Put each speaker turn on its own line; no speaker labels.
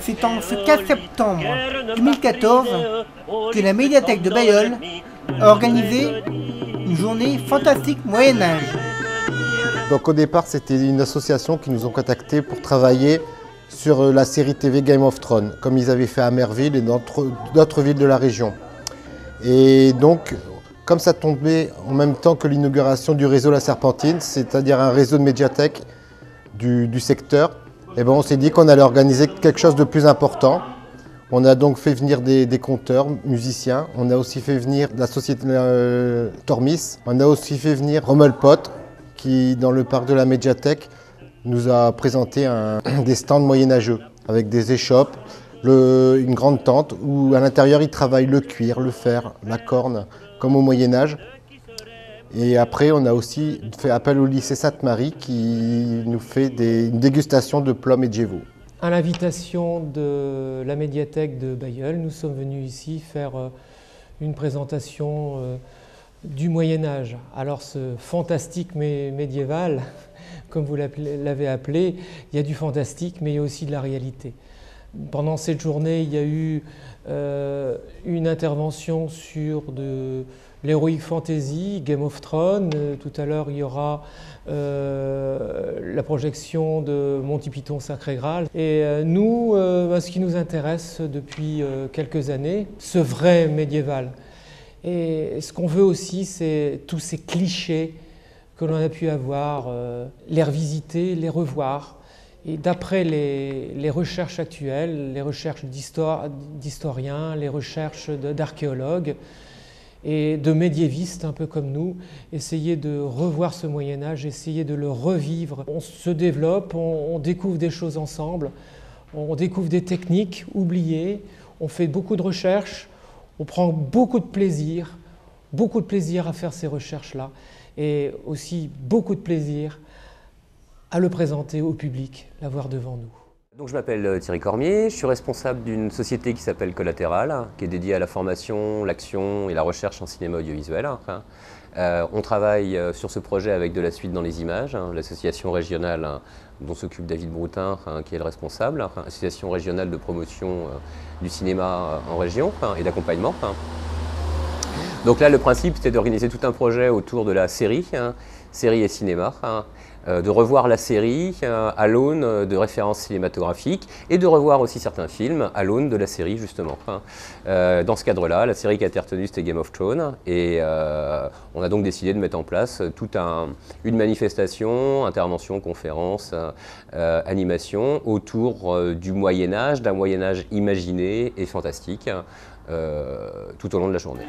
C'est en ce 15 septembre 2014 que la médiathèque de Bailleul a organisé une journée fantastique Moyen-Âge.
Donc au départ, c'était une association qui nous ont contactés pour travailler sur la série TV Game of Thrones, comme ils avaient fait à Merville et dans d'autres villes de la région. Et donc, comme ça tombait en même temps que l'inauguration du réseau La Serpentine, c'est-à-dire un réseau de médiathèques du secteur, et on s'est dit qu'on allait organiser quelque chose de plus important. On a donc fait venir des conteurs, musiciens. On a aussi fait venir la société Tormis. On a aussi fait venir Rommel Pot, qui, dans le parc de la médiathèque, nous a présenté des stands moyenâgeux, avec des échoppes, une grande tente, où à l'intérieur, ils travaillent le cuir, le fer, la corne, comme au Moyen-Âge. Et après, on a aussi fait appel au lycée Sainte-Marie, qui nous fait une dégustation de plats médiévaux.
À l'invitation de la médiathèque de Bailleul, nous sommes venus ici faire une présentation du Moyen-Âge. Alors ce fantastique médiéval, comme vous l'avez appelé, il y a du fantastique mais il y a aussi de la réalité. Pendant cette journée, il y a eu une intervention sur de l'Heroic Fantasy, Game of Thrones. Tout à l'heure, il y aura la projection de Monty Python Sacré Graal. Et nous, ce qui nous intéresse depuis quelques années, ce vrai médiéval. Et ce qu'on veut aussi, c'est tous ces clichés que l'on a pu avoir, les revisiter, les revoir. Et d'après les recherches actuelles, les recherches d'historiens, les recherches d'archéologues et de médiévistes un peu comme nous, essayer de revoir ce Moyen-Âge, essayer de le revivre. On se développe, on découvre des choses ensemble, on découvre des techniques oubliées, on fait beaucoup de recherches, on prend beaucoup de plaisir à faire ces recherches-là et aussi beaucoup de plaisir à le présenter au public, l'avoir devant nous.
Donc je m'appelle Thierry Cormier, je suis responsable d'une société qui s'appelle Collatéral, qui est dédiée à la formation, l'action et la recherche en cinéma audiovisuel. On travaille sur ce projet avec de la suite dans les images, l'association régionale dont s'occupe David Broutin, qui est le responsable, association régionale de promotion du cinéma en région et d'accompagnement. Donc là, le principe, c'était d'organiser tout un projet autour de la série, série et cinéma, de revoir la série à l'aune de références cinématographiques et de revoir aussi certains films à l'aune de la série, justement. Dans ce cadre-là, la série qui a été retenue, c'était Game of Thrones, et on a donc décidé de mettre en place toute une manifestation, intervention, conférence, animation autour du Moyen-Âge, d'un Moyen-Âge imaginé et fantastique, tout au long de la journée.